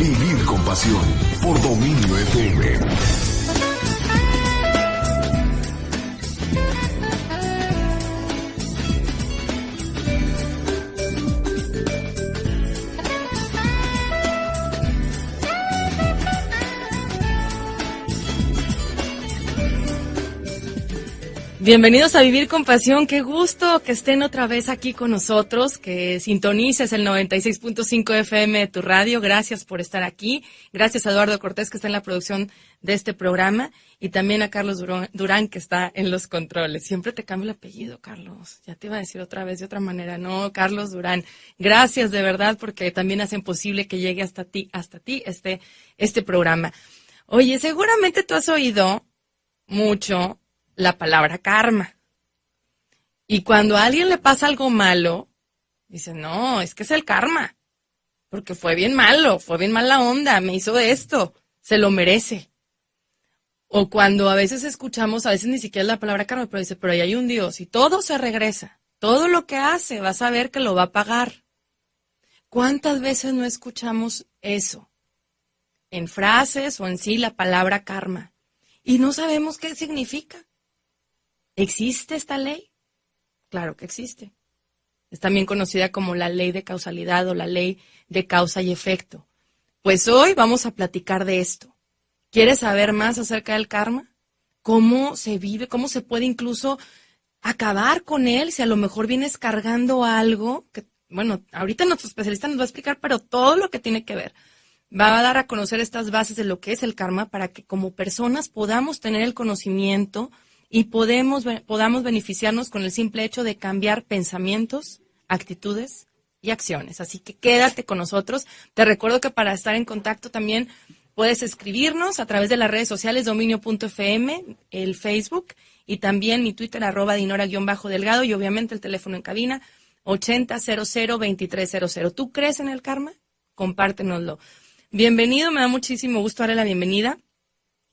Vivir con pasión por Dominio FM. Bienvenidos a Vivir con Pasión, qué gusto que estén otra vez aquí con nosotros, que sintonices el 96.5 FM de tu radio, gracias por estar aquí, gracias a Eduardo Cortés que está en la producción de este programa y también a Carlos Durán que está en los controles. Siempre te cambio el apellido, Carlos, ya te iba a decir otra vez de otra manera, no, Carlos Durán, gracias de verdad porque también hacen posible que llegue hasta ti este programa. Oye, seguramente tú has oído mucho la palabra karma. Y cuando a alguien le pasa algo malo, dice, no, es que es el karma, porque fue bien malo, fue bien mala onda, me hizo esto, se lo merece. O cuando a veces escuchamos, a veces ni siquiera es la palabra karma, pero dice, pero ahí hay un Dios y todo se regresa, todo lo que hace vas a ver que lo va a pagar. ¿Cuántas veces no escuchamos eso? En frases o en sí la palabra karma. Y no sabemos qué significa. ¿Existe esta ley? Claro que existe. Es también conocida como la ley de causalidad o la ley de causa y efecto. Pues hoy vamos a platicar de esto. ¿Quieres saber más acerca del karma? ¿Cómo se vive? ¿Cómo se puede incluso acabar con él si a lo mejor vienes cargando algo? Que, bueno, ahorita nuestro especialista nos va a explicar, pero todo lo que tiene que ver. Va a dar a conocer estas bases de lo que es el karma para que como personas podamos tener el conocimiento y podamos beneficiarnos con el simple hecho de cambiar pensamientos, actitudes y acciones. Así que quédate con nosotros. Te recuerdo que para estar en contacto también puedes escribirnos a través de las redes sociales dominio.fm, el Facebook y también mi Twitter @dinora_delgado y obviamente el teléfono en cabina 80002300. ¿Tú crees en el karma? Compártenoslo. Bienvenido, me da muchísimo gusto darle la bienvenida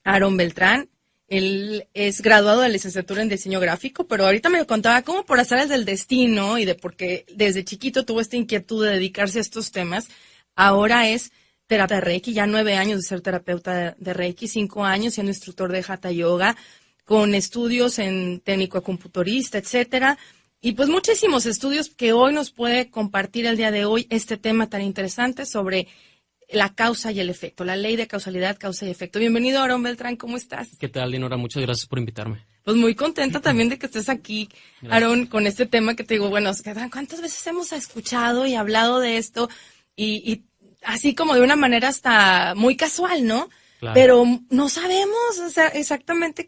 a Aarón Beltrán. Él es graduado de licenciatura en diseño gráfico, pero ahorita me contaba cómo por azares del destino y de porque desde chiquito tuvo esta inquietud de dedicarse a estos temas. Ahora es terapeuta de Reiki, ya 9 años de ser terapeuta de Reiki, 5 años siendo instructor de Hatha Yoga, con estudios en técnico acupunturista, etcétera. Y pues muchísimos estudios que hoy nos puede compartir el día de hoy este tema tan interesante sobre la causa y el efecto, la ley de causalidad, causa y efecto. Bienvenido, Aarón Beltrán, ¿cómo estás? ¿Qué tal, Dinora? Muchas gracias por invitarme. Pues muy contenta también de que estés aquí, Aarón, con este tema que te digo, bueno, ¿cuántas veces hemos escuchado y hablado de esto? Y así como de una manera hasta muy casual, ¿no? Claro. Pero no sabemos, o sea, exactamente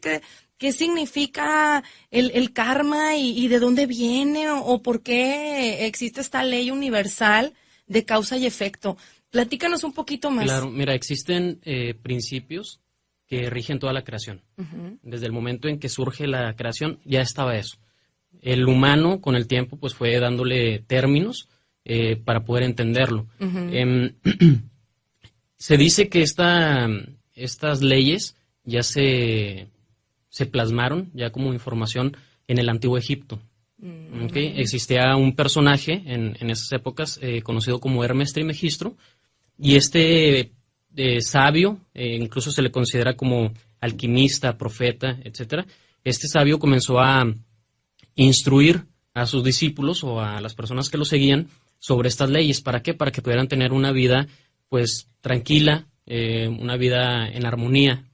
qué significa el karma y de dónde viene o por qué existe esta ley universal de causa y efecto. Platícanos un poquito más. Claro, mira, existen principios que rigen toda la creación. Uh-huh. Desde el momento en que surge la creación ya estaba eso. El humano con el tiempo pues fue dándole términos para poder entenderlo. Uh-huh. Se dice que estas leyes ya se plasmaron ya como información en el Antiguo Egipto. Uh-huh. ¿Okay? Existía un personaje en esas épocas conocido como Hermes Trismegisto. Y este sabio, incluso se le considera como alquimista, profeta, etcétera. Este sabio comenzó a instruir a sus discípulos o a las personas que lo seguían sobre estas leyes. ¿Para qué? Para que pudieran tener una vida, pues, tranquila, una vida en armonía,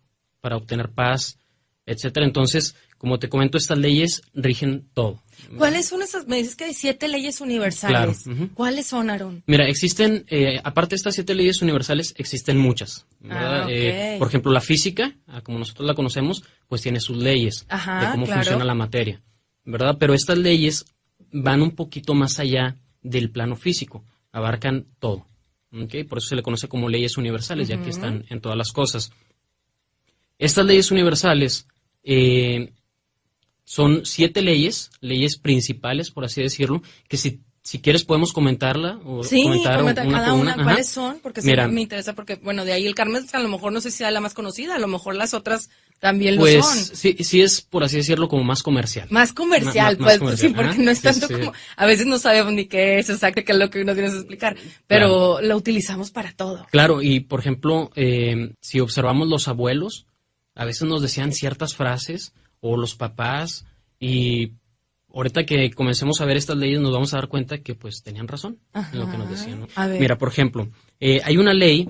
para obtener paz, etcétera. Entonces, como te comento, estas leyes rigen todo. ¿Cuáles son esas? Me dices que hay 7 leyes universales. Claro. Uh-huh. ¿Cuáles son, Aarón? Mira, existen, aparte de estas 7 leyes universales, existen muchas, ¿verdad? Okay. Por ejemplo, la física, como nosotros la conocemos, pues tiene sus leyes. Ajá, de cómo funciona la materia, ¿verdad? Pero estas leyes van un poquito más allá del plano físico, abarcan todo. ¿Okay? Por eso se le conoce como leyes universales, uh-huh, ya que están en todas las cosas. Estas leyes universales son 7 leyes principales, por así decirlo, que si si quieres podemos comentarla o Sí, comentar comenta una cada por una, Ajá. ¿cuáles son? Porque sí Mira, me interesa, porque, bueno, de ahí el karma a lo mejor no sé si sea la más conocida, a lo mejor las otras también pues lo son. sí es, por así decirlo, como más comercial. Más comercial, Más pues, comercial, sí, porque ajá. no es Sí, tanto sí. como, a veces no sabemos ni qué es exacto, qué es lo que nos vienes a explicar, pero lo utilizamos para todo. Claro, y por ejemplo, si observamos los abuelos, a veces nos decían ciertas frases, o los papás, y ahorita que comencemos a ver estas leyes nos vamos a dar cuenta que pues tenían razón en lo que nos decían, ¿no? A ver. Mira, por ejemplo, hay una ley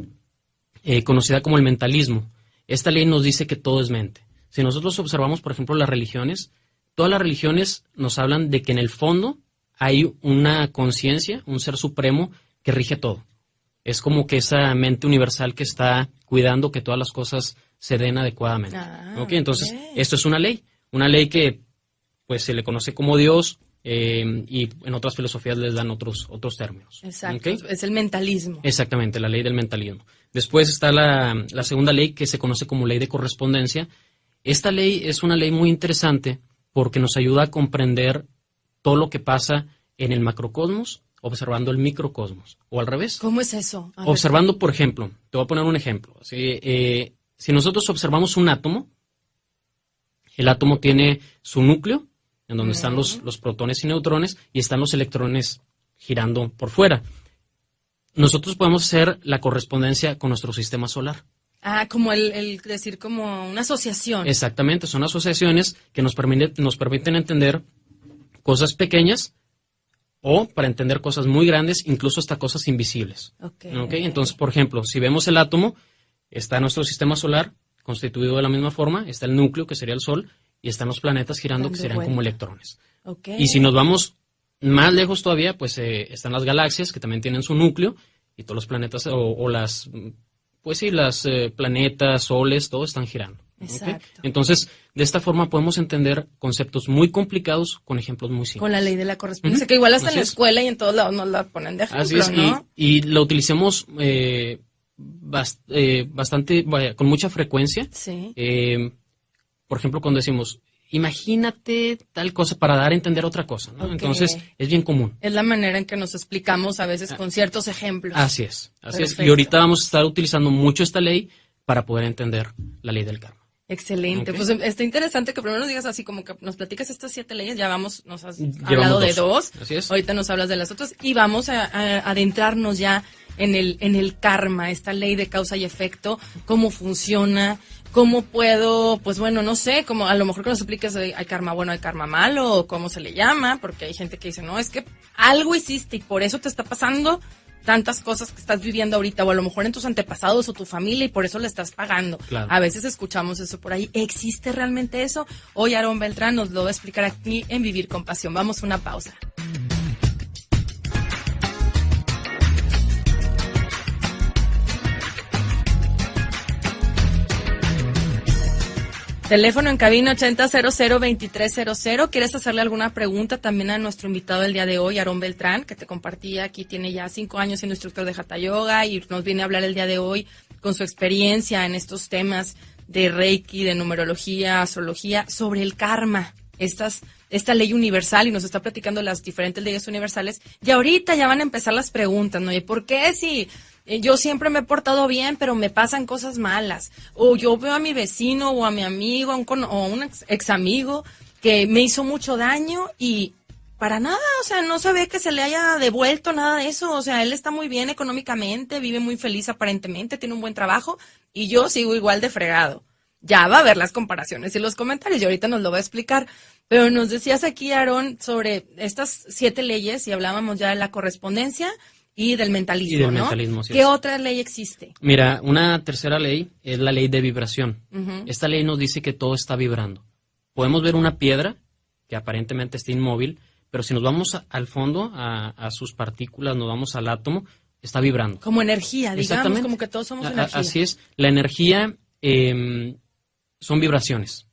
conocida como el mentalismo. Esta ley nos dice que todo es mente. Si nosotros observamos, por ejemplo, las religiones, todas las religiones nos hablan de que en el fondo hay una conciencia, un ser supremo que rige todo. Es como que esa mente universal que está cuidando que todas las cosas se den adecuadamente. ¿Ok? Entonces, esto es una ley que pues se le conoce como Dios, y en otras filosofías les dan otros términos. Exacto, ¿Ok? es el mentalismo. Exactamente, la ley del mentalismo. Después está la segunda ley que se conoce como ley de correspondencia. Esta ley es una ley muy interesante porque nos ayuda a comprender todo lo que pasa en el macrocosmos observando el microcosmos, o al revés. ¿Cómo es eso? A ver. Observando, por ejemplo, te voy a poner un ejemplo. Si nosotros observamos un átomo, el átomo tiene su núcleo, en donde están los protones y neutrones, y están los electrones girando por fuera. Nosotros podemos hacer la correspondencia con nuestro sistema solar. Ah, como el decir como una asociación. Exactamente, son asociaciones que nos permiten entender cosas pequeñas o para entender cosas muy grandes, incluso hasta cosas invisibles. Okay. Entonces, por ejemplo, si vemos el átomo, está nuestro sistema solar constituido de la misma forma, está el núcleo, que sería el Sol, y están los planetas girando, que serían como electrones. Okay. Y si nos vamos más lejos todavía, pues están las galaxias, que también tienen su núcleo, y todos los planetas, o las, pues sí, las planetas, soles, todos están girando. Exacto. ¿Okay? Entonces, de esta forma podemos entender conceptos muy complicados con ejemplos muy simples. Con la ley de la correspondencia, que igual hasta en la escuela y en todos lados nos la ponen de ejemplo, así es, ¿no? y la utilicemos bastante, con mucha frecuencia. Sí. Por ejemplo, cuando decimos, imagínate tal cosa, para dar a entender otra cosa, ¿no? Okay. Entonces, es bien común. Es la manera en que nos explicamos a veces con ciertos ejemplos. Así es. Perfecto. Y ahorita vamos a estar utilizando mucho esta ley para poder entender la ley del karma. Excelente. Okay. Pues está interesante que primero nos digas así como que nos platicas estas 7 leyes, ya nos has Llevamos hablado de 2. Así es. Ahorita nos hablas de las otras y vamos a adentrarnos ya en el karma, esta ley de causa y efecto, cómo funciona, cómo puedo, pues bueno, no sé, como a lo mejor que nos expliques, hay karma bueno, hay karma malo, o cómo se le llama, porque hay gente que dice, no, es que algo hiciste y por eso te está pasando tantas cosas que estás viviendo ahorita, o a lo mejor en tus antepasados o tu familia y por eso le estás pagando. Claro. A veces escuchamos eso por ahí. ¿Existe realmente eso? Hoy Aarón Beltrán nos lo va a explicar aquí en Vivir con Pasión. Vamos a una pausa. Teléfono en cabina 80002300. ¿Quieres hacerle alguna pregunta también a nuestro invitado del día de hoy, Aarón Beltrán, que te compartía aquí, tiene ya 5 años siendo instructor de Hatha Yoga y nos viene a hablar el día de hoy con su experiencia en estos temas de Reiki, de numerología, astrología, sobre el karma, esta ley universal, y nos está platicando las diferentes leyes universales. Y ahorita ya van a empezar las preguntas, ¿no? ¿Y por qué si yo siempre me he portado bien, pero me pasan cosas malas? O yo veo a mi vecino o a mi amigo o un ex amigo que me hizo mucho daño y para nada, o sea, no se ve que se le haya devuelto nada de eso. O sea, él está muy bien económicamente, vive muy feliz aparentemente, tiene un buen trabajo y yo sigo igual de fregado. Ya va a ver las comparaciones y los comentarios y ahorita nos lo va a explicar. Pero nos decías aquí, Aarón, sobre estas 7 leyes y hablábamos ya de la correspondencia y del mentalismo, Y del ¿no? mentalismo, sí ¿Qué es. otra ley existe? Mira, una tercera ley es la ley de vibración. Uh-huh. Esta ley nos dice que todo está vibrando. Podemos ver una piedra que aparentemente está inmóvil, pero si nos vamos al fondo, a sus partículas, nos vamos al átomo, está vibrando. Como energía, digamos, Exactamente. como que todos somos energía. Así es. La energía son vibraciones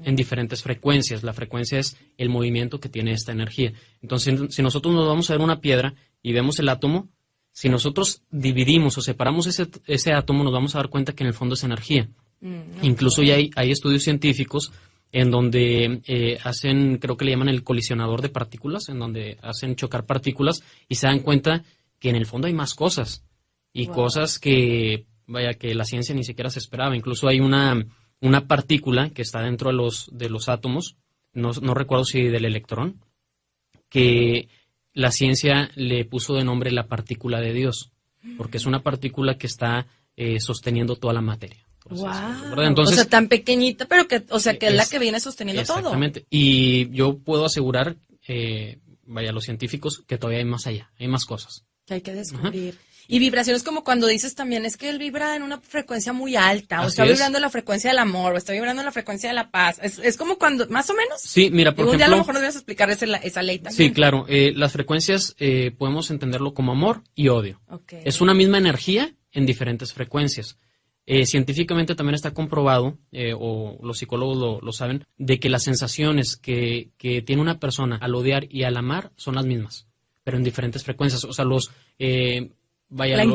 en diferentes frecuencias. La frecuencia es el movimiento que tiene esta energía. Entonces, si nosotros nos vamos a ver una piedra y vemos el átomo, si nosotros dividimos o separamos ese átomo, nos vamos a dar cuenta que en el fondo es energía. Incluso ya hay estudios científicos en donde hacen, creo que le llaman el colisionador de partículas, en donde hacen chocar partículas y se dan cuenta que en el fondo hay más cosas y cosas que, vaya, que la ciencia ni siquiera se esperaba. Incluso hay una partícula que está dentro de los átomos, no recuerdo si del electrón, que la ciencia le puso de nombre la partícula de Dios, porque es una partícula que está sosteniendo toda la materia. Wow. Entonces, o sea, tan pequeñita, pero que, o sea, que es la que viene sosteniendo todo. Exactamente. Y yo puedo asegurar, los científicos, que todavía hay más allá, hay más cosas. Que hay que descubrir. Y vibraciones como cuando dices también, es que él vibra en una frecuencia muy alta, o está vibrando en la frecuencia del amor, o está vibrando en la frecuencia de la paz. Es como cuando, más o menos. Sí, mira, por ejemplo. Un día a lo mejor nos vas a explicar esa ley también. Sí, claro. Las frecuencias podemos entenderlo como amor y odio. Okay. Es una misma energía en diferentes frecuencias. Científicamente también está comprobado, o los psicólogos lo saben, de que las sensaciones que tiene una persona al odiar y al amar son las mismas, pero en diferentes frecuencias. O sea, la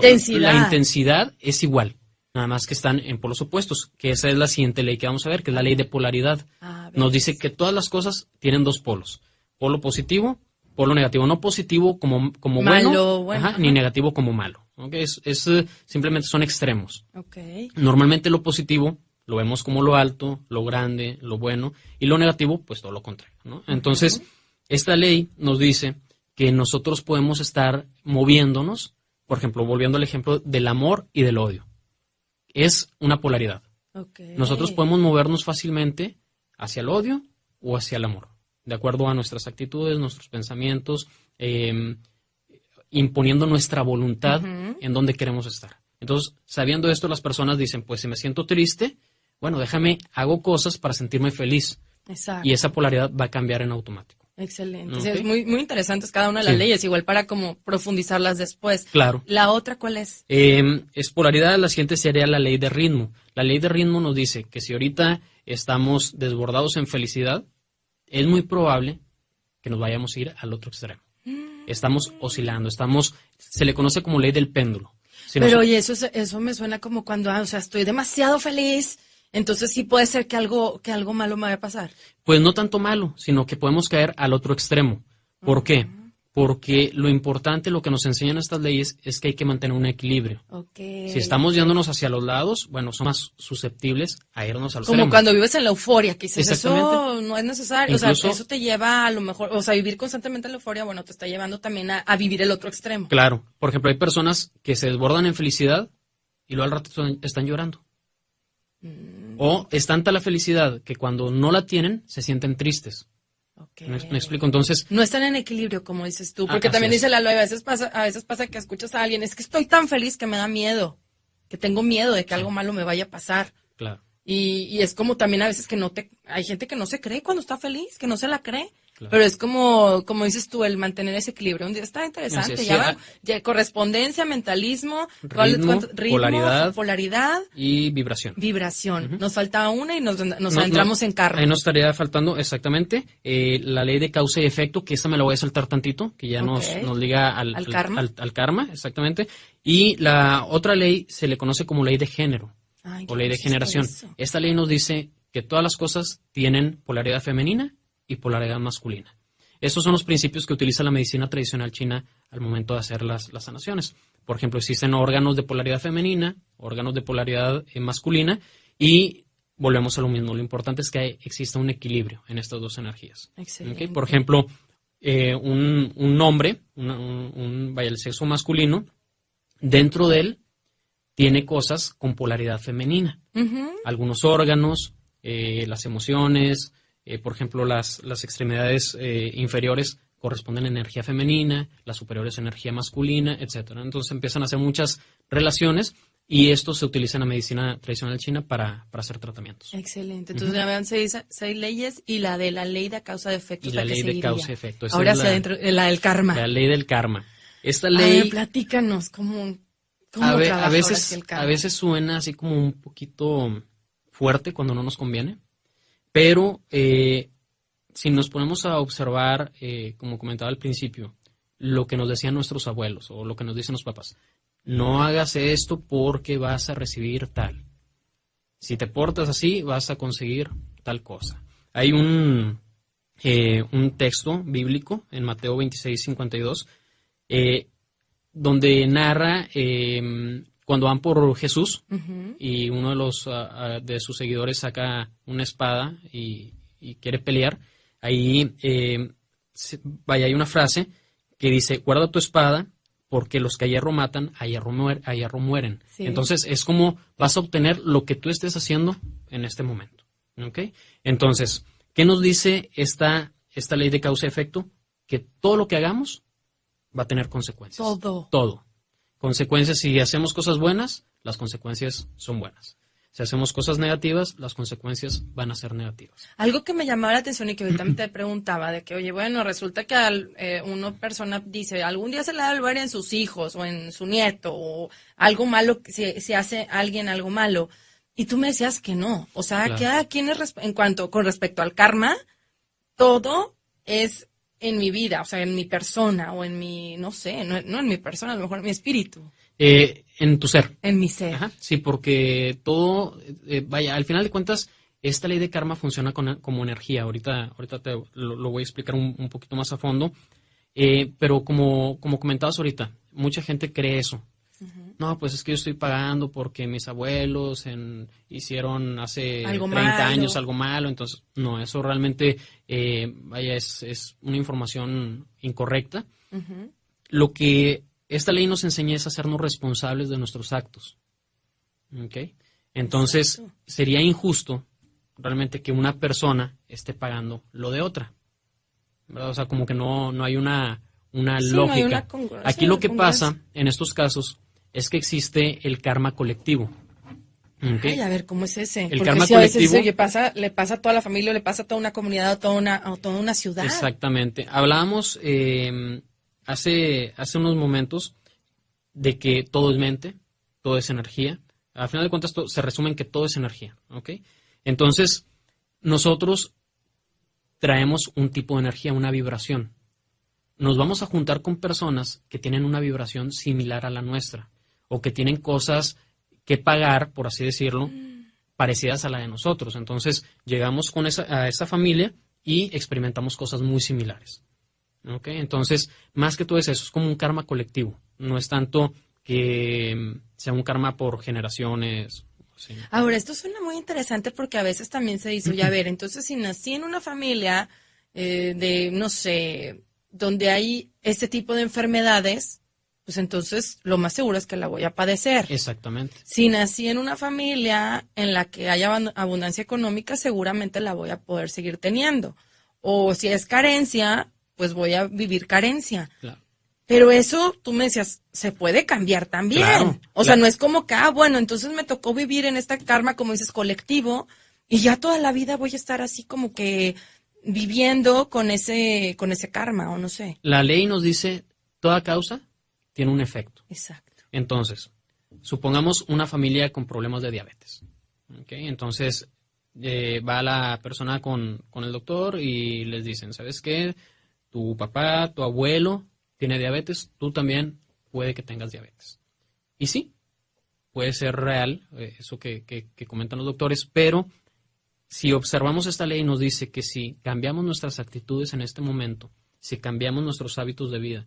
intensidad es igual, nada más que están en polos opuestos, que esa es la siguiente ley que vamos a ver, que es la ley de polaridad. Nos dice que todas las cosas tienen dos polos, polo positivo, polo negativo, no positivo como malo, bueno, ni negativo como malo. ¿Okay? Simplemente son extremos. Okay. Normalmente lo positivo lo vemos como lo alto, lo grande, lo bueno, y lo negativo, pues todo lo contrario, ¿no? Entonces, esta ley nos dice que nosotros podemos estar moviéndonos, por ejemplo, volviendo al ejemplo del amor y del odio. Es una polaridad. Okay. Nosotros podemos movernos fácilmente hacia el odio o hacia el amor, de acuerdo a nuestras actitudes, nuestros pensamientos, imponiendo nuestra voluntad en donde queremos estar. Entonces, sabiendo esto, las personas dicen, pues si me siento triste, bueno, hago cosas para sentirme feliz. Exacto. Y esa polaridad va a cambiar en automático. Excelente. Okay. Sí, es muy, muy interesantes cada una de las leyes, igual para como profundizarlas después. Claro. ¿La otra cuál es? Es polaridad, la siguiente sería la ley de ritmo. La ley de ritmo nos dice que si ahorita estamos desbordados en felicidad, es muy probable que nos vayamos a ir al otro extremo. Estamos oscilando, se le conoce como ley del péndulo. Pero oye, eso me suena como cuando, o sea, estoy demasiado feliz, entonces sí puede ser que algo malo me vaya a pasar. Pues no tanto malo, sino que podemos caer al otro extremo. ¿Por qué? Porque lo importante, lo que nos enseñan estas leyes, es que hay que mantener un equilibrio. Okay. Si estamos yéndonos hacia los lados, bueno, somos más susceptibles a irnos al como cuando vives en la euforia, que dices, eso no es necesario. Incluso, o sea, eso te lleva a lo mejor, o sea, vivir constantemente en la euforia, bueno, te está llevando también a vivir el otro extremo. Claro. Por ejemplo, hay personas que se desbordan en felicidad y luego al rato están llorando. O es tanta la felicidad que cuando no la tienen, se sienten tristes. Okay. ¿Me explico? Entonces, no están en equilibrio, como dices tú, porque también dice Lalo, a veces pasa que escuchas a alguien, es que estoy tan feliz que me da miedo, que tengo miedo de que algo malo me vaya a pasar. Claro. Y es como también a veces que hay gente que no se cree cuando está feliz, que no se la cree. Claro. Pero es como dices tú, el mantener ese equilibrio. Un día está interesante. Sí, ya correspondencia, mentalismo, ritmo, polaridad y vibración. Nos falta una y nos adentramos en karma. Ahí nos estaría faltando exactamente la ley de causa y efecto, que esa me la voy a saltar tantito, que ya nos liga al karma. Al karma, exactamente. Y la otra ley se le conoce como ley de género. O ley de generación. Esta ley nos dice que todas las cosas tienen polaridad femenina y polaridad masculina. Estos son los principios que utiliza la medicina tradicional china al momento de hacer las sanaciones. Por ejemplo, existen órganos de polaridad femenina, órganos de polaridad masculina, y volvemos a lo mismo. Lo importante es que exista un equilibrio en estas dos energías. ¿Okay? Por ejemplo, un hombre, el sexo masculino, dentro de él tiene cosas con polaridad femenina. Algunos órganos, las emociones, por ejemplo, las extremidades inferiores corresponden a energía femenina, las superiores a energía masculina, etcétera. Entonces empiezan a hacer muchas relaciones y esto se utiliza en la medicina tradicional china para hacer tratamientos. Excelente. Entonces ya vean seis leyes y la de la ley de causa de efecto. Y la ley de causa y efecto. Ahora hacia adentro, la del karma. La ley del karma. Esta ley... A ver, platícanos, ¿cómo a veces suena así como un poquito fuerte cuando no nos conviene, pero si nos ponemos a observar, como comentaba al principio, lo que nos decían nuestros abuelos o lo que nos dicen los papás, no hagas esto porque vas a recibir tal. Si te portas así, vas a conseguir tal cosa. Hay un texto bíblico en Mateo 26:52 donde narra cuando van por Jesús y uno de sus seguidores saca una espada y quiere pelear. Ahí hay una frase que dice: guarda tu espada, porque los que a hierro matan, a hierro mueren. Sí. Entonces, es como vas a obtener lo que tú estés haciendo en este momento. ¿Okay? Entonces, ¿qué nos dice esta ley de causa y efecto? Que todo lo que hagamos va a tener consecuencias. Todo. Consecuencias, si hacemos cosas buenas, las consecuencias son buenas. Si hacemos cosas negativas, las consecuencias van a ser negativas. Algo que me llamaba la atención y que ahorita te preguntaba, de que, oye, bueno, resulta que una persona dice, algún día se le va a volver en sus hijos o en su nieto o algo malo, si hace alguien algo malo. Y tú me decías que no. O sea, claro. Cada quien con respecto al karma, todo es en mi vida, o sea, en mi persona o en mi, no sé, no en mi persona, a lo mejor en mi espíritu. En tu ser. En mi ser. Ajá, sí, porque todo, al final de cuentas, esta ley de karma funciona como energía. Ahorita lo voy a explicar un poquito más a fondo. Pero como comentabas ahorita, mucha gente cree eso. Uh-huh. No, pues es que yo estoy pagando porque mis abuelos hicieron hace 30 años algo malo. Entonces, no, eso realmente es una información incorrecta. Uh-huh. Lo que esta ley nos enseña es hacernos responsables de nuestros actos. ¿Okay? Entonces, exacto, sería injusto realmente que una persona esté pagando lo de otra, ¿verdad? O sea, como que no hay una lógica. No hay aquí lo que pasa en estos casos es que existe el karma colectivo. ¿Okay? Ay, a ver, ¿cómo es ese? El porque karma si colectivo, a veces le pasa a toda la familia, le pasa a toda una comunidad, a toda una ciudad. Exactamente. Hablábamos hace unos momentos de que todo es mente, todo es energía. Al final de cuentas se resume en que todo es energía. ¿Okay? Entonces, nosotros traemos un tipo de energía, una vibración. Nos vamos a juntar con personas que tienen una vibración similar a la nuestra o que tienen cosas que pagar, por así decirlo, parecidas a la de nosotros. Entonces, llegamos a esa familia y experimentamos cosas muy similares. ¿Okay? Entonces, más que todo eso, es como un karma colectivo. No es tanto que sea un karma por generaciones. Sí. Ahora, esto suena muy interesante porque a veces también se dice, oye, a ver, entonces si nací en una familia no sé, donde hay este tipo de enfermedades, pues entonces lo más seguro es que la voy a padecer. Exactamente. Si nací en una familia en la que haya abundancia económica, seguramente la voy a poder seguir teniendo. O si es carencia, pues voy a vivir carencia. Claro. Pero eso, tú me decías, se puede cambiar también. Claro, o sea, no es como que, bueno, entonces me tocó vivir en esta karma, como dices, colectivo, y ya toda la vida voy a estar así como que viviendo con ese karma, o no sé. La ley nos dice, toda causa tiene un efecto. Exacto. Entonces, supongamos una familia con problemas de diabetes. ¿Okay? Entonces, va la persona con el doctor y les dicen, ¿sabes qué? Tu papá, tu abuelo tiene diabetes, tú también puede que tengas diabetes. Y sí, puede ser real, eso que comentan los doctores, pero si observamos esta ley nos dice que si cambiamos nuestras actitudes en este momento, si cambiamos nuestros hábitos de vida,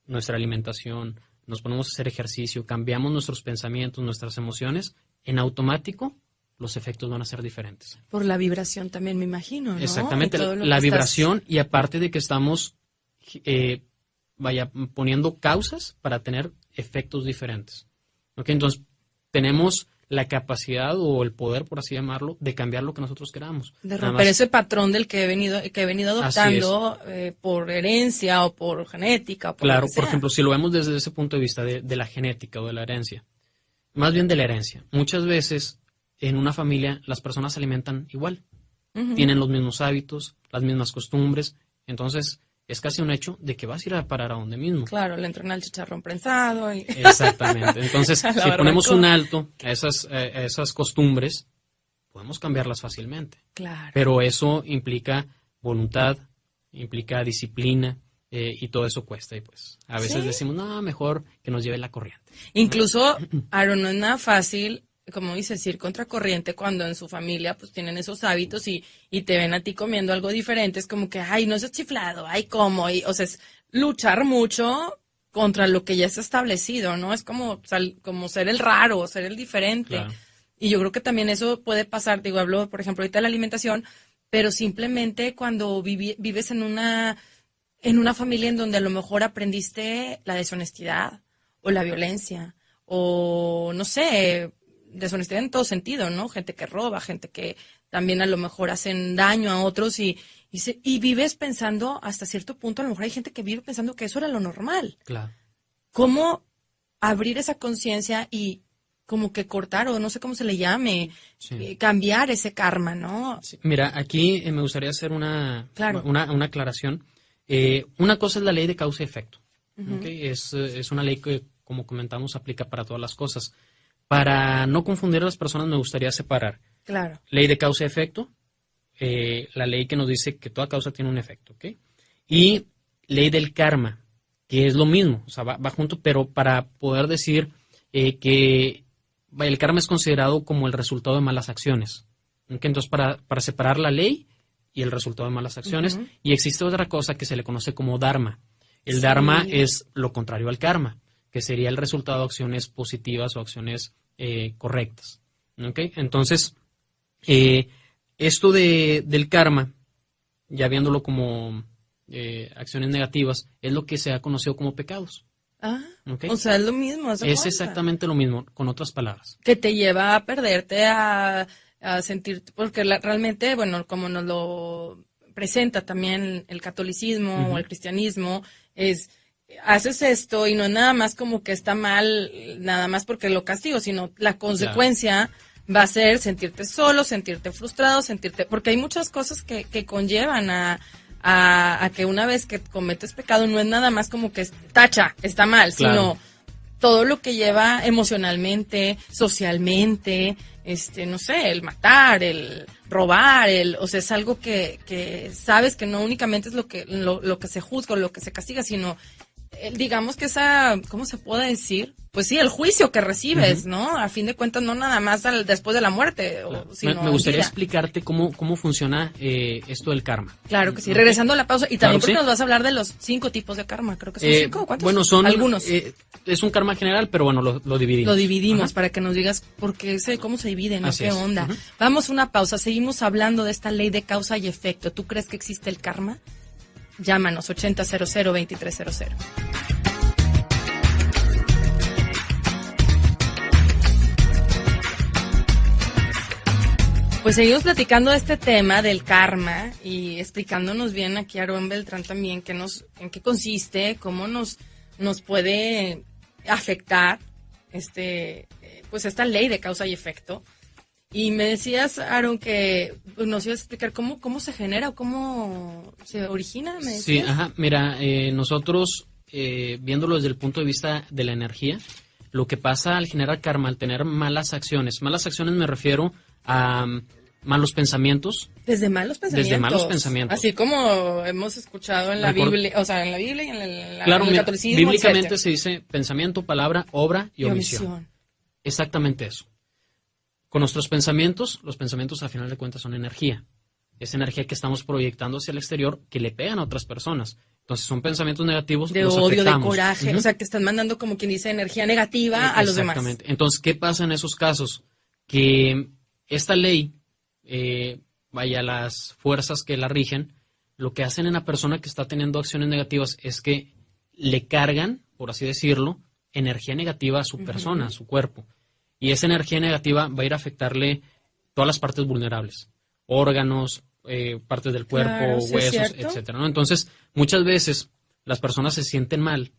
nuestra alimentación, nos ponemos a hacer ejercicio, cambiamos nuestros pensamientos, nuestras emociones, en automático los efectos van a ser diferentes. Por la vibración también, me imagino, ¿no? Exactamente, la vibración y aparte de que estamos poniendo causas para tener efectos diferentes. ¿Okay? Entonces, tenemos la capacidad o el poder, por así llamarlo, de cambiar lo que nosotros queramos. De romper ese patrón del que he venido adoptando por herencia o por genética. O por claro, por ejemplo, si lo vemos desde ese punto de vista de la genética o de la herencia, más bien de la herencia. Muchas veces en una familia las personas se alimentan igual, uh-huh, tienen los mismos hábitos, las mismas costumbres, entonces es casi un hecho de que vas a ir a parar a donde mismo. Claro, le entran al chicharrón prensado. Exactamente. Entonces, si ponemos un alto a esas costumbres, podemos cambiarlas fácilmente. Claro. Pero eso implica voluntad, implica disciplina, y todo eso cuesta. Y pues a veces decimos, no, mejor que nos lleve la corriente. Incluso, Aaron, no es nada fácil como dices, ir contracorriente cuando en su familia pues tienen esos hábitos y te ven a ti comiendo algo diferente. Es como que, ay, no seas chiflado, ay, ¿cómo? Y, o sea, es luchar mucho contra lo que ya está establecido, ¿no? Es como ser el raro, ser el diferente. Claro. Y yo creo que también eso puede pasar, digo, hablo, por ejemplo, ahorita de la alimentación, pero simplemente cuando vives en una familia en donde a lo mejor aprendiste la deshonestidad o la violencia o, no sé, deshonestidad en todo sentido, ¿no? Gente que roba, gente que también a lo mejor hacen daño a otros y vives pensando, hasta cierto punto, a lo mejor hay gente que vive pensando que eso era lo normal. Claro. ¿Cómo abrir esa conciencia y como que cortar, o no sé cómo se le llame, cambiar ese karma, ¿no? Sí. Mira, aquí me gustaría hacer una aclaración. Una cosa es la ley de causa y efecto. ¿Okay? Es una ley que, como comentamos, aplica para todas las cosas. Para no confundir a las personas, me gustaría separar. Claro. Ley de causa y efecto, la ley que nos dice que toda causa tiene un efecto, ¿ok? Y ley del karma, que es lo mismo, o sea, va junto, pero para poder decir que el karma es considerado como el resultado de malas acciones. ¿Okay? Entonces, para separar la ley y el resultado de malas acciones, y existe otra cosa que se le conoce como dharma. El dharma es lo contrario al karma, que sería el resultado de acciones positivas o acciones correctas. ¿Okay? Entonces, esto del karma, ya viéndolo como acciones negativas, es lo que se ha conocido como pecados. Ah, ¿Okay? o sea, es lo mismo. Es exactamente lo mismo, con otras palabras. Que te lleva a perderte, a sentir, porque realmente, bueno, como nos lo presenta también el catolicismo o el cristianismo, haces esto y no es nada más como que está mal, nada más porque lo castigo, sino la consecuencia va a ser sentirte solo, sentirte frustrado, porque hay muchas cosas que conllevan a que una vez que cometes pecado no es nada más como que tacha, está mal, sino todo lo que lleva emocionalmente, socialmente, no sé, el matar, el robar, o sea, es algo que sabes que no únicamente es lo que se juzga o lo que se castiga, sino digamos que ¿cómo se puede decir? Pues sí, el juicio que recibes, ¿no? A fin de cuentas, no nada más después de la muerte. Sino me gustaría explicarte cómo funciona esto del karma. Claro que sí. Regresando a la pausa, y también porque nos vas a hablar de los 5 tipos de karma. Creo que son 5 o 4. Bueno, son algunos. Es un karma general, pero bueno, lo dividimos. Lo dividimos para que nos digas cómo se dividen, ¿no? ¿Qué onda? Vamos a una pausa. Seguimos hablando de esta ley de causa y efecto. ¿Tú crees que existe el karma? Llámanos 8000-2300. Pues seguimos platicando de este tema del karma y explicándonos bien aquí a Aarón Beltrán también en qué consiste, cómo nos puede afectar pues esta ley de causa y efecto. Y me decías, Aarón, que nos ibas a explicar cómo se genera o cómo se origina, ¿me decías? Sí, mira, nosotros, viéndolo desde el punto de vista de la energía, lo que pasa al generar karma, al tener malas acciones me refiero a malos pensamientos. Desde malos pensamientos. Desde malos pensamientos. Así como hemos escuchado en la Biblia, o sea, en la Biblia y en el catolicismo, bíblicamente etcétera. se dice pensamiento, palabra, obra y omisión. Exactamente eso. Con nuestros pensamientos, los pensamientos a final de cuentas son energía. Es energía que estamos proyectando hacia el exterior que le pegan a otras personas. Entonces son pensamientos negativos, de los odio, afectamos. de coraje, o sea, que están mandando, como quien dice, energía negativa a los demás. Exactamente. Entonces, ¿qué pasa en esos casos? Que esta ley, las fuerzas que la rigen, lo que hacen en la persona que está teniendo acciones negativas es que le cargan, por así decirlo, energía negativa a su persona, a su cuerpo. Y esa energía negativa va a ir a afectarle todas las partes vulnerables, órganos, partes del cuerpo, huesos, etcétera, ¿no? Entonces, muchas veces las personas se sienten mal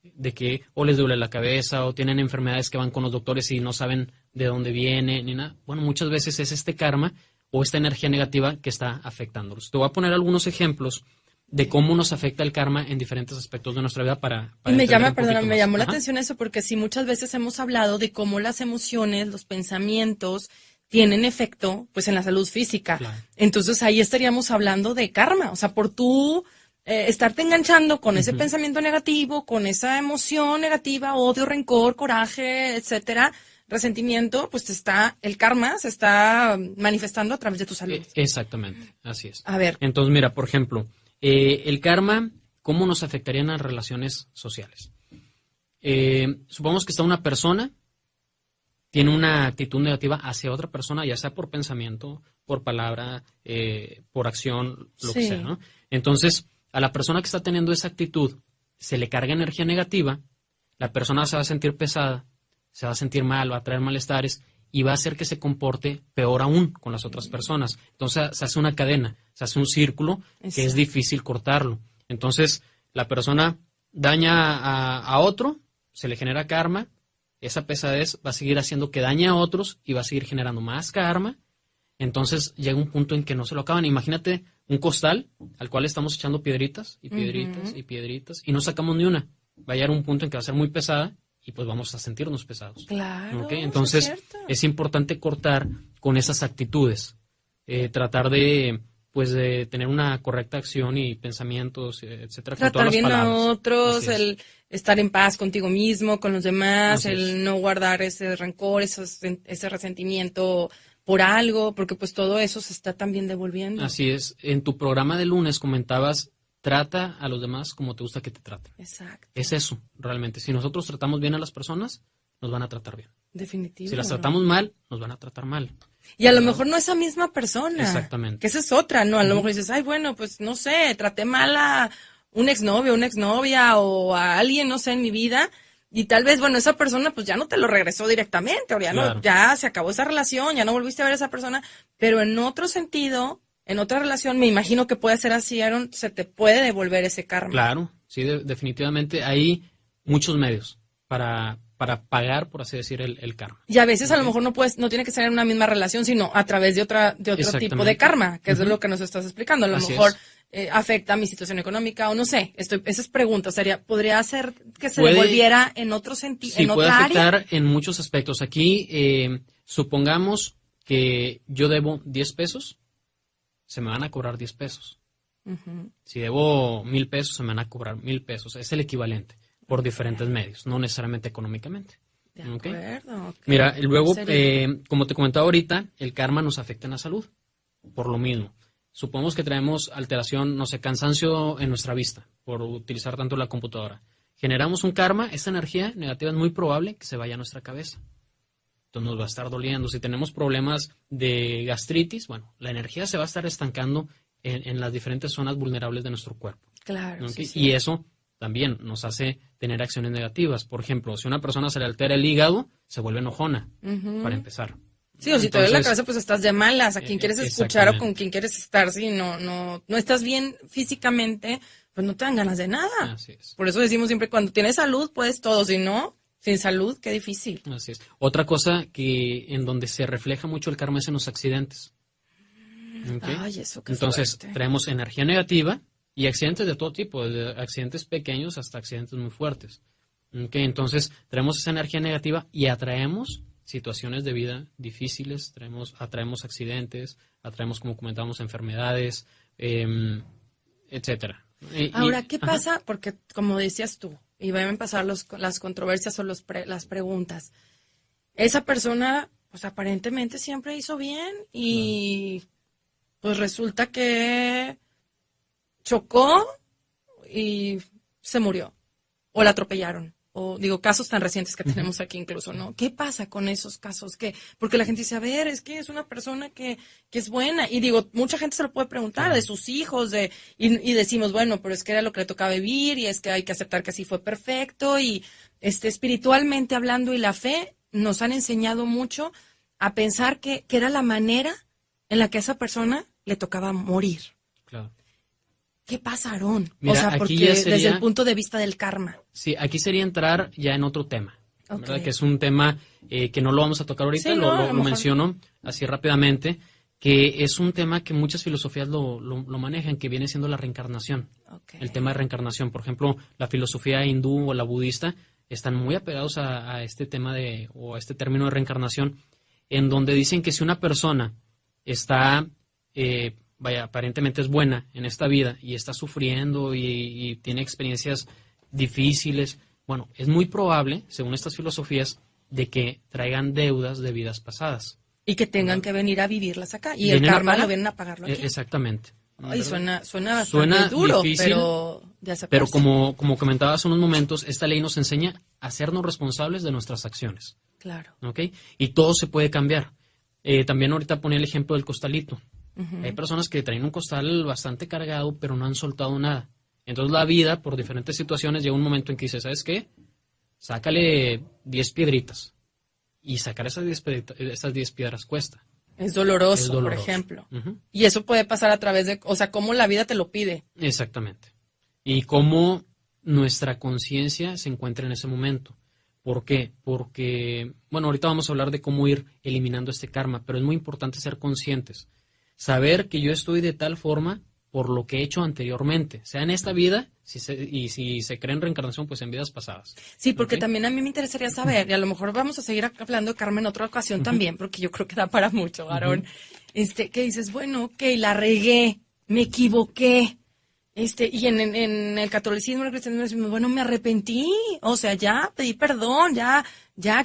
de que o les duele la cabeza o tienen enfermedades que van con los doctores y no saben de dónde viene ni nada. Bueno, muchas veces es este karma o esta energía negativa que está afectándolos. Te voy a poner algunos ejemplos de cómo nos afecta el karma en diferentes aspectos de nuestra vida para y me llamó la atención eso, porque sí, muchas veces hemos hablado de cómo las emociones, los pensamientos tienen efecto pues en la salud física. Claro. Entonces ahí estaríamos hablando de karma, o sea, por tú estarte enganchando con ese pensamiento negativo, con esa emoción negativa, odio, rencor, coraje, etcétera, resentimiento, pues el karma se está manifestando a través de tu salud. Exactamente, así es. A ver. Entonces, mira, por ejemplo, el karma, ¿cómo nos afectaría en las relaciones sociales? Supongamos que está una persona, tiene una actitud negativa hacia otra persona, ya sea por pensamiento, por palabra, por acción, lo que sea, ¿no? Entonces, a la persona que está teniendo esa actitud, se le carga energía negativa, la persona se va a sentir pesada, se va a sentir mal, va a traer malestares y va a hacer que se comporte peor aún con las otras personas. Entonces se hace una cadena, se hace un círculo que es difícil cortarlo. Entonces la persona daña a otro, se le genera karma, esa pesadez va a seguir haciendo que dañe a otros y va a seguir generando más karma. Entonces llega un punto en que no se lo acaban. Imagínate un costal al cual estamos echando piedritas y piedritas y piedritas y no sacamos ni una. Va a llegar un punto en que va a ser muy pesada y pues vamos a sentirnos pesados. Claro. ¿Okay? Entonces es importante cortar con esas actitudes, tratar de tener una correcta acción y pensamientos, etcétera. Tratar bien a otros, el estar en paz contigo mismo, con los demás, el no guardar ese rencor, ese resentimiento por algo, porque pues todo eso se está también devolviendo. Así es. En tu programa de lunes comentabas, trata a los demás como te gusta que te traten. Exacto. Es eso, realmente. Si nosotros tratamos bien a las personas, nos van a tratar bien. Definitivo. Si las tratamos mal, nos van a tratar mal. Y a lo mejor no esa misma persona. Exactamente. Que esa es otra, ¿no? A lo mejor dices, ay, bueno, pues no sé, traté mal a un exnovio, una exnovia o a alguien, no sé, en mi vida. Y tal vez, bueno, esa persona pues ya no te lo regresó directamente, o ya, claro. ya se acabó esa relación, ya no volviste a ver a esa persona. Pero en otro sentido, en otra relación, me imagino que puede ser así, Aaron, se te puede devolver ese karma. Claro, sí, definitivamente hay muchos medios para pagar, por así decir, el karma. Y a veces a lo mejor no tiene que ser en una misma relación, sino a través de otro tipo de karma, que es lo que nos estás explicando. A lo mejor afecta mi situación económica o no sé. Esa es pregunta. ¿Podría ser que se devolviera en otro sentido, sí, en otra puede afectar área? En muchos aspectos. Aquí, supongamos que yo debo 10 pesos, se me van a cobrar 10 pesos. Si debo 1,000 pesos, se me van a cobrar 1,000 pesos. Es el equivalente por diferentes medios, no necesariamente económicamente. De acuerdo. Okay. Mira, luego, como te comentaba ahorita, el karma nos afecta en la salud, por lo mismo. Supongamos que traemos alteración, no sé, cansancio en nuestra vista por utilizar tanto la computadora. Generamos un karma, esa energía negativa es muy probable que se vaya a nuestra cabeza. Entonces nos va a estar doliendo. Si tenemos problemas de gastritis, bueno, la energía se va a estar estancando en las diferentes zonas vulnerables de nuestro cuerpo. Claro. ¿Okay? Sí. Y eso también nos hace tener acciones negativas. Por ejemplo, si a una persona se le altera el hígado, se vuelve enojona, para empezar. Sí, o si te duele la cabeza, pues estás de malas. A quien quieres escuchar o con quien quieres estar. Si no estás bien físicamente, pues no te dan ganas de nada. Así es. Por eso decimos siempre, cuando tienes salud, puedes todo. Si no, sin salud, qué difícil. Así es. Otra cosa que en donde se refleja mucho el karma es en los accidentes. ¿Okay? Ay, eso qué Entonces, fuerte. traemos energía negativa y accidentes de todo tipo, desde accidentes pequeños hasta accidentes muy fuertes. ¿Okay? Entonces, traemos esa energía negativa y atraemos situaciones de vida difíciles, atraemos accidentes, atraemos, como comentábamos, enfermedades, etcétera. Ahora, ¿qué pasa? Porque, como decías tú, y van a empezar las controversias o las preguntas. Esa persona, pues aparentemente siempre hizo bien y pues resulta que chocó y se murió. O la atropellaron. O digo, casos tan recientes que tenemos aquí incluso, ¿no? ¿Qué pasa con esos casos? Porque la gente dice, a ver, es que es una persona que es buena. Y digo, mucha gente se lo puede preguntar, de sus hijos, y decimos, bueno, pero es que era lo que le tocaba vivir, y es que hay que aceptar que así fue perfecto, y espiritualmente hablando, y la fe nos han enseñado mucho a pensar que era la manera en la que a esa persona le tocaba morir. Claro. ¿Qué pasa, Aarón? Mira, o sea, aquí porque ya sería, desde el punto de vista del karma. Sí, aquí sería entrar ya en otro tema, Okay. ¿verdad? Que es un tema que no lo vamos a tocar ahorita, Sí, lo menciono así rápidamente, que es un tema que muchas filosofías lo manejan, que viene siendo la reencarnación. Okay. El tema de reencarnación, por ejemplo, la filosofía hindú o la budista están muy apegados a este tema o a este término de reencarnación, en donde dicen que si una persona está aparentemente es buena en esta vida y está sufriendo y tiene experiencias difíciles, bueno, es muy probable, según estas filosofías, de que traigan deudas de vidas pasadas. Y que tengan que venir a vivirlas acá. Y ¿Vienen el a karma pagar? lo vienen a pagarlo aquí. Exactamente. Ay, suena bastante Suena duro, difícil, pero de aceptarse. pero como comentaba hace unos momentos, esta ley nos enseña a hacernos responsables de nuestras acciones. Claro. ¿Ok? Y todo se puede cambiar. También ahorita ponía el ejemplo del costalito. Hay personas que traen un costal bastante cargado, pero no han soltado nada. Entonces la vida, por diferentes situaciones, llega un momento en que dice, ¿sabes qué? Sácale 10 piedritas. Y sacar esas 10 piedras cuesta. Es doloroso, Es doloroso. por ejemplo. Ujú. Y eso puede pasar a través de, o sea, cómo la vida te lo pide. Exactamente. Y cómo nuestra conciencia se encuentra en ese momento. ¿Por qué? Porque, bueno, ahorita vamos a hablar de cómo ir eliminando este karma, pero es muy importante ser conscientes. Saber que yo estoy de tal forma por lo que he hecho anteriormente, sea en esta vida, y si se cree en reencarnación, pues en vidas pasadas. Sí, porque ¿Ok? también a mí me interesaría saber, y a lo mejor vamos a seguir hablando de karma en otra ocasión también, porque yo creo que da para mucho, varón. Que dices, bueno, ok, la regué, me equivoqué. Y en el catolicismo, en el cristianismo, bueno, me arrepentí, o sea, ya pedí perdón, ya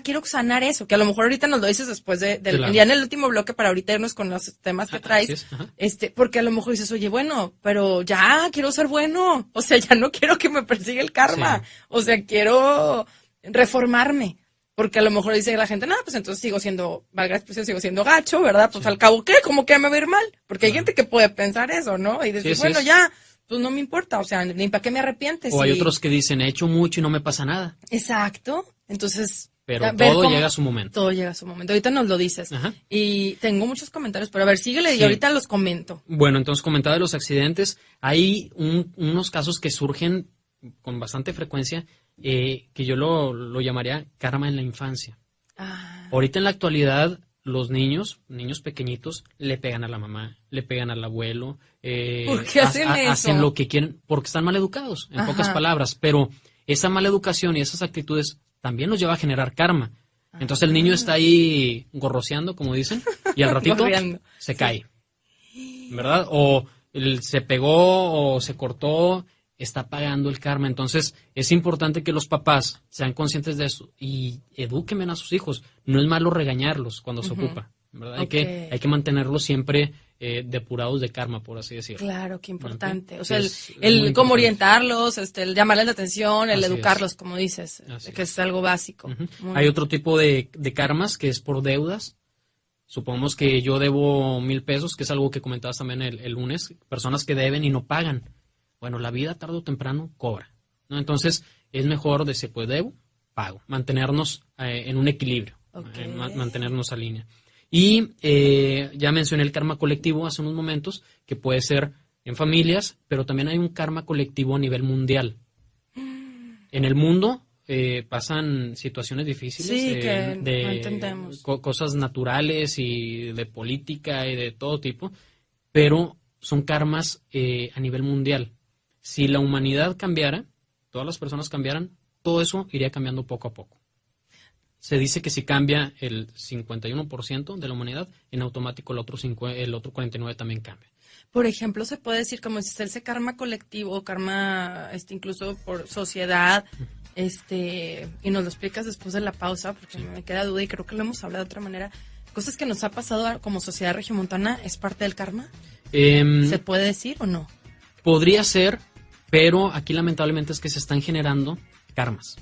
quiero sanar eso, que a lo mejor ahorita nos lo dices después Claro. ya en el último bloque para ahorita irnos con los temas que traes, Así es, ajá. porque a lo mejor dices, oye, bueno, pero ya quiero ser bueno, o sea, ya no quiero que me persiga el karma, Sí. o sea, quiero reformarme. Porque a lo mejor dice la gente, no, pues entonces sigo siendo, valga la expresión, sigo siendo gacho, ¿verdad? Pues al cabo, ¿qué? ¿Cómo que me va a ir mal? Porque hay gente que puede pensar eso, ¿no? Y decir, Sí, bueno, sí. ya, pues no me importa, o sea, ni para qué me arrepientes. O hay Y- otros que dicen, he hecho mucho y no me pasa nada. Exacto. Entonces, Pero a ver todo cómo- llega a su momento. Todo llega a su momento. Ahorita nos lo dices. Ajá. Y tengo muchos comentarios, pero a ver, síguele y Sí. ahorita los comento. Bueno, entonces comentaba de los accidentes. Hay unos casos que surgen con bastante frecuencia que yo lo llamaría karma en la infancia. Ah, Ahorita en la actualidad, los niños pequeñitos, le pegan a la mamá, le pegan al abuelo. ¿Por qué hacen eso? Hacen lo que quieren porque están mal educados, en Ajá. pocas palabras. Pero esa mala educación y esas actitudes también los lleva a generar karma. Entonces el niño está ahí gorroceando, como dicen, y al ratito Gorreando. se cae, ¿verdad? O se pegó o se cortó, está pagando el karma. Entonces es importante que los papás sean conscientes de eso y edúquenme a sus hijos. No es malo regañarlos cuando se ocupa, ¿verdad? Ok. Hay que mantenerlos siempre depurados de karma, por así decirlo. claro, qué importante. Ok. O sea, Es el muy cómo importante. orientarlos, el llamarles la atención, el Así educarlos, como dices, Así que es. es algo básico. Ujú. Muy Hay bien. otro tipo de karmas que es por deudas. Supongamos que yo debo 1,000 pesos, que es algo que comentabas también el lunes, personas que deben y no pagan. Bueno, la vida tarde o temprano cobra, ¿no? Entonces es mejor decir, pues debo, pago, mantenernos en un equilibrio, Ok. mantenernos a línea. Y ya mencioné el karma colectivo hace unos momentos, que puede ser en familias, pero también hay un karma colectivo a nivel mundial. En el mundo pasan situaciones difíciles Sí, que no entendemos. cosas naturales y de política y de todo tipo, pero son karmas a nivel mundial. Si la humanidad cambiara, todas las personas cambiaran, todo eso iría cambiando poco a poco. Se dice que si cambia el 51% de la humanidad, en automático el otro 49% también cambia. Por ejemplo, se puede decir como si ese karma colectivo, karma incluso por sociedad, y nos lo explicas después de la pausa, porque me queda duda y creo que lo hemos hablado de otra manera. Cosas que nos ha pasado como sociedad regiomontana, ¿es parte del karma? ¿Se puede decir o no? Podría ser, pero aquí lamentablemente es que se están generando karmas.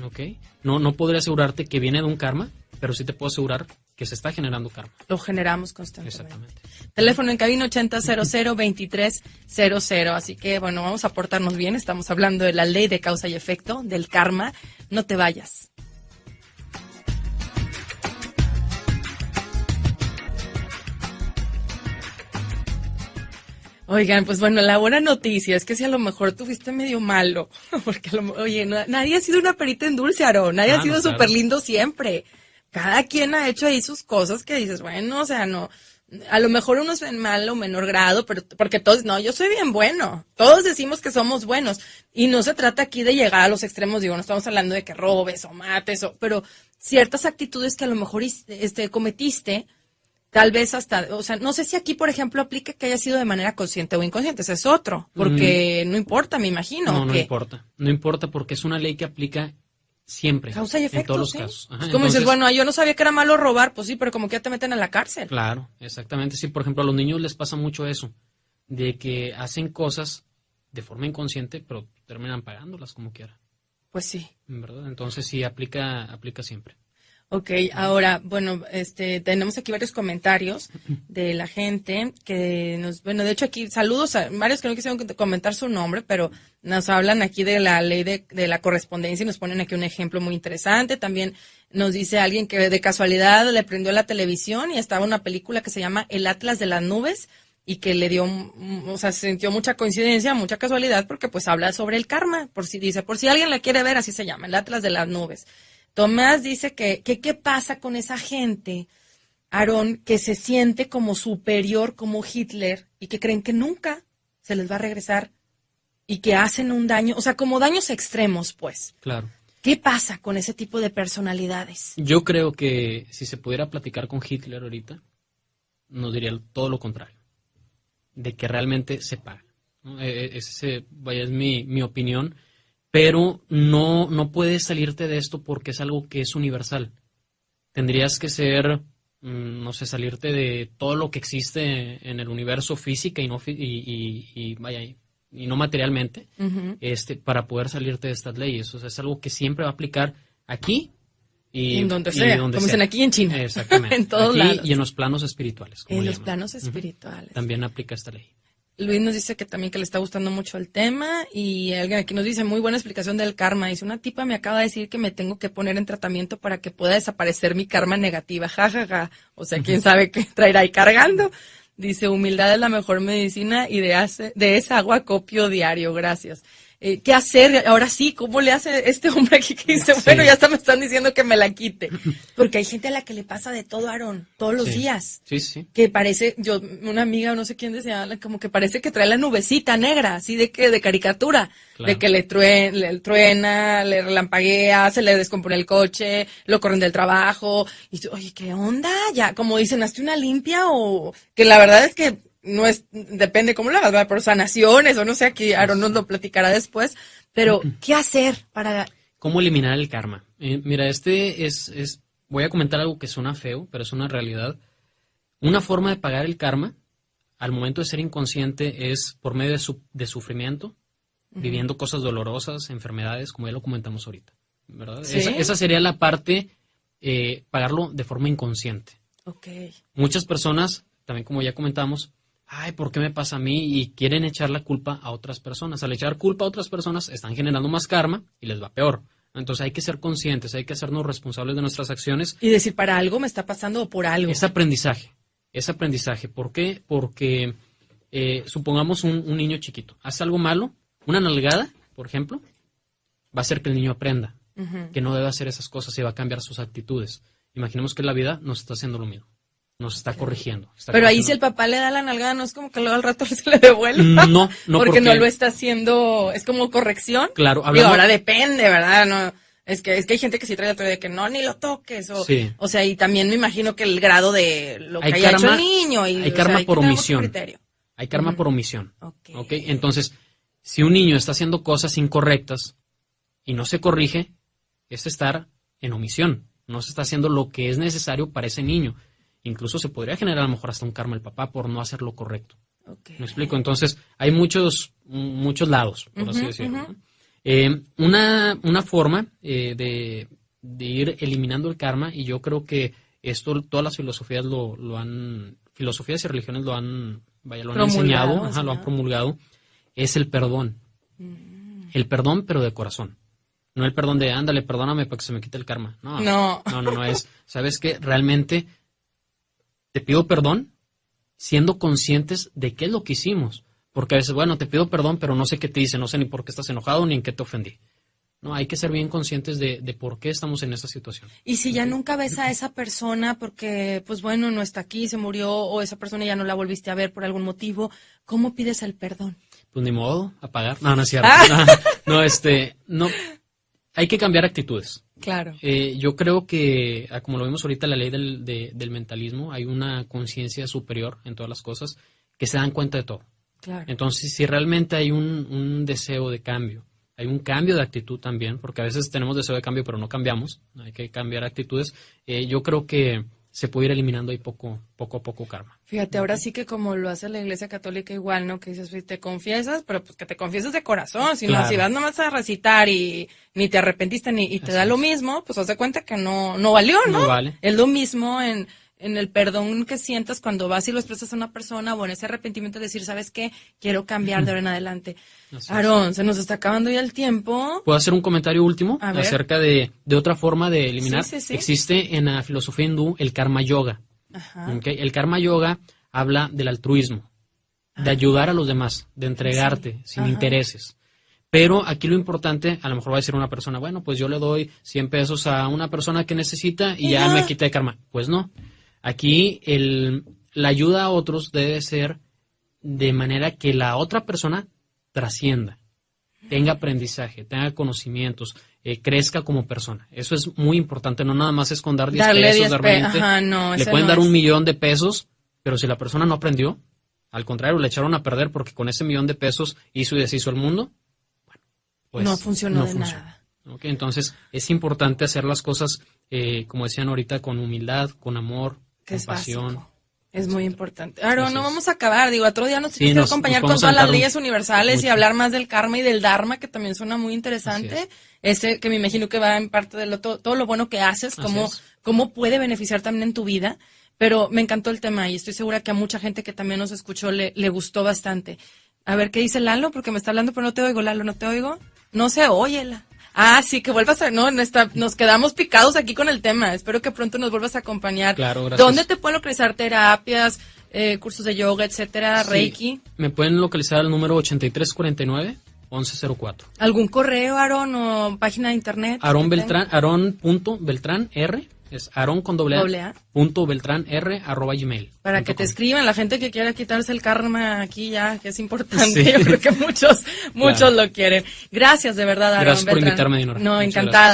¿Ok? No podría asegurarte que viene de un karma, pero sí te puedo asegurar que se está generando karma. Lo generamos constantemente. Exactamente. Teléfono en cabina 8000-2300. Así que, bueno, vamos a portarnos bien. Estamos hablando de la ley de causa y efecto, del karma. No te vayas. Oigan, pues bueno, la buena noticia es que si a lo mejor tú fuiste medio malo, porque oye, nadie ha sido una perita en dulce, Aarón, nadie ha sido no, claro. súper lindo siempre. Cada quien ha hecho ahí sus cosas que dices, bueno, o sea, no, a lo mejor unos en mal o menor grado, pero porque todos, no, yo soy bien bueno, todos decimos que somos buenos, y no se trata aquí de llegar a los extremos, digo, no estamos hablando de que robes o mates, pero ciertas actitudes que a lo mejor cometiste, tal vez hasta, o sea, no sé si aquí, por ejemplo, aplica que haya sido de manera consciente o inconsciente, ese es otro, porque no importa, me imagino. No que importa. No importa porque es una ley que aplica siempre. Causa y efecto, en todos los ¿sí? casos. Ajá, Es como entonces, dices, bueno, yo no sabía que era malo robar, pues sí, pero como que ya te meten a la cárcel. Claro, exactamente. Sí, por ejemplo, a los niños les pasa mucho eso, de que hacen cosas de forma inconsciente, pero terminan pagándolas como quiera, Pues sí. ¿verdad? Entonces sí, aplica siempre. Ok, ahora, bueno, tenemos aquí varios comentarios de la gente que bueno, de hecho aquí saludos a varios que no quisieron comentar su nombre, pero nos hablan aquí de la ley de la correspondencia y nos ponen aquí un ejemplo muy interesante. También nos dice alguien que de casualidad le prendió la televisión y estaba una película que se llama El Atlas de las Nubes y que le dio, o sea, sintió mucha coincidencia, mucha casualidad, porque pues habla sobre el karma, por si alguien la quiere ver, así se llama, El Atlas de las Nubes. Tomás dice que qué pasa con esa gente, Aarón, que se siente como superior, como Hitler, y que creen que nunca se les va a regresar y que hacen un daño, o sea, como daños extremos, pues. Claro. ¿Qué pasa con ese tipo de personalidades? Yo creo que si se pudiera platicar con Hitler ahorita, nos diría todo lo contrario, de que realmente se paga, ¿no? Es mi opinión. Pero no puedes salirte de esto porque es algo que es universal. Tendrías que ser, no sé, salirte de todo lo que existe en el universo física y no materialmente, Uh-huh. para poder salirte de estas leyes. O sea, es algo que siempre va a aplicar aquí y en donde sea, donde como sea. dicen aquí en China. Exactamente. En todos aquí lados. y en los planos espirituales. Como En le los llaman. planos Ujú. espirituales. También aplica esta ley. Luis nos dice que también que le está gustando mucho el tema y alguien aquí nos dice muy buena explicación del karma. Dice, una tipa me acaba de decir que me tengo que poner en tratamiento para que pueda desaparecer mi karma negativa. Ja, ja, ja. O sea, quién sabe qué traerá ahí cargando. Dice, humildad es la mejor medicina y de esa agua copio diario. Gracias. ¿Qué hacer? Ahora sí, ¿cómo le hace este hombre aquí que dice, Sí. bueno, ya hasta me están diciendo que me la quite? Porque hay gente a la que le pasa de todo, Aarón, todos los Sí. días. Sí. Que parece, una amiga, no sé quién decía, como que parece que trae la nubecita negra, así de caricatura, Claro. de que le truena, le relampaguea, se le descompone el coche, lo corren del trabajo, y tú, oye, ¿qué onda? Ya, como dicen, hazte una limpia o, que la verdad es que no es, depende cómo lo hagas, ¿verdad? Por sanaciones o no sé, aquí Aaron nos lo platicará después, pero ¿qué hacer para...? ¿Cómo eliminar el karma? Mira, voy a comentar algo que suena feo, pero es una realidad. Una forma de pagar el karma, al momento de ser inconsciente, es por medio de sufrimiento, viviendo cosas dolorosas, enfermedades, como ya lo comentamos ahorita, ¿verdad? ¿Sí? Esa sería la parte, pagarlo de forma inconsciente. Okay. Muchas personas, también como ya comentamos, ay, ¿por qué me pasa a mí? Y quieren echar la culpa a otras personas. Al echar culpa a otras personas, están generando más karma y les va peor. Entonces hay que ser conscientes, hay que hacernos responsables de nuestras acciones. Y decir, para algo me está pasando o por algo. Es aprendizaje. ¿Por qué? Porque supongamos un niño chiquito, hace algo malo, una nalgada, por ejemplo, va a hacer que el niño aprenda que no debe hacer esas cosas y va a cambiar sus actitudes. Imaginemos que la vida nos está haciendo lo mismo. Nos está corrigiendo. Pero ahí si el papá le da la nalgada, no es como que luego al rato se le devuelva. No, porque no lo está haciendo, es como corrección. Claro, Digo, ahora depende, ¿verdad? No, es que hay gente que sí trae la teoría de que no, ni lo toques. Sí. O sea, y también me imagino que el grado de lo que haya hecho el niño. Hay karma por omisión. Hay karma por omisión. Okay. Entonces, si un niño está haciendo cosas incorrectas y no se corrige, es estar en omisión. No se está haciendo lo que es necesario para ese niño. Incluso se podría generar a lo mejor hasta un karma al papá por no hacer lo correcto. Okay. ¿Me explico? Entonces, hay muchos lados, por así decirlo. Una forma de ir eliminando el karma, y yo creo que esto todas las filosofías filosofías y religiones lo han enseñado, lo han promulgado, es el perdón. El perdón, pero de corazón. No el perdón de, ándale, perdóname para que se me quite el karma. No, es, ¿sabes qué? Realmente te pido perdón siendo conscientes de qué es lo que hicimos. Porque a veces, bueno, te pido perdón, pero no sé qué te hice, no sé ni por qué estás enojado ni en qué te ofendí. No, hay que ser bien conscientes de por qué estamos en esta situación. Y si ya nunca ves a esa persona porque, pues bueno, no está aquí, se murió, o esa persona ya no la volviste a ver por algún motivo, ¿cómo pides el perdón? Pues ni modo, apagar. No es cierto. No, hay que cambiar actitudes. Claro. Yo creo que, como lo vimos ahorita, la ley del mentalismo, hay una conciencia superior en todas las cosas que se dan cuenta de todo. Claro. Entonces, si realmente hay un deseo de cambio, hay un cambio de actitud también, porque a veces tenemos deseo de cambio pero no cambiamos, hay que cambiar actitudes. Yo creo que se puede ir eliminando ahí poco a poco karma. Fíjate, ahora sí que como lo hace la Iglesia Católica igual, ¿no? Que dices, te confiesas, pero pues que te confieses de corazón, si Claro. no, si vas nomás a recitar y ni te arrepentiste y te da lo mismo, pues haz de cuenta que no valió, ¿no? No vale. Es lo mismo en el perdón que sientas cuando vas y lo expresas a una persona, o en ese arrepentimiento de decir, ¿sabes qué? Quiero cambiar de ahora en adelante. Así es. Aarón, se nos está acabando ya el tiempo. ¿Puedo hacer un comentario último A ver. acerca de otra forma de eliminar? Sí. Existe en la filosofía hindú el karma yoga. Ajá. ¿Ok? El karma yoga habla del altruismo, de ayudar a los demás, de entregarte sin Ajá. intereses. Pero aquí lo importante, a lo mejor va a decir una persona, bueno, pues yo le doy 100 pesos a una persona que necesita y ya me quité de karma. Pues no. Aquí la ayuda a otros debe ser de manera que la otra persona trascienda, tenga aprendizaje, tenga conocimientos, crezca como persona. Eso es muy importante, no nada más es con dar 10 Darle pesos, 10 dar pe- 20. Ajá, no, Le ese pueden no dar es. 1,000,000 de pesos, pero si la persona no aprendió, al contrario, le echaron a perder porque con ese 1,000,000 de pesos hizo y deshizo el mundo, bueno, pues no funcionó de nada. ¿Ok? Entonces, es importante hacer las cosas, como decían ahorita, con humildad, con amor, Que es compasión. básico. Es muy importante. Aarón, Así no es. vamos a acabar. Digo, otro día nos Sí, tienes que nos acompañar con podemos todas las aventar leyes universales y mucho. hablar más del karma y del dharma, que también suena muy interesante. Así Ese que me imagino que va en parte de todo lo bueno que haces, Así cómo, es. cómo puede beneficiar también en tu vida. Pero me encantó el tema y estoy segura que a mucha gente que también nos escuchó le gustó bastante. A ver, ¿qué dice Lalo? Porque me está hablando, pero no te oigo, Lalo, ¿no te oigo? No se oye, sí, que vuelvas a... No, nos quedamos picados aquí con el tema. Espero que pronto nos vuelvas a acompañar. Claro, gracias. ¿Dónde te pueden localizar terapias, cursos de yoga, etcétera, Sí, Reiki? me pueden localizar al número 8349-1104. ¿Algún correo, Aarón, o página de internet? Aarón que Beltrán, Aarón.Beltrán R, es Aarón con doble Doble A. A, punto Beltrán R, @gmail. Para que te .com. escriban, la gente que quiera quitarse el karma aquí ya, que es importante. Sí. Yo creo que muchos Claro. lo quieren. Gracias de verdad, Aarón Gracias por Beltrán. invitarme, Dinora. No, Muchas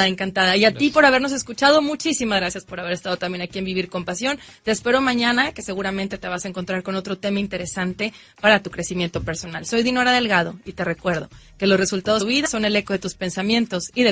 encantada. Y a ti Gracias. por habernos escuchado, muchísimas gracias por haber estado también aquí en Vivir con Pasión. Te espero mañana, que seguramente te vas a encontrar con otro tema interesante para tu crecimiento personal. Soy Dinora Delgado y te recuerdo que los resultados de tu vida son el eco de tus pensamientos y de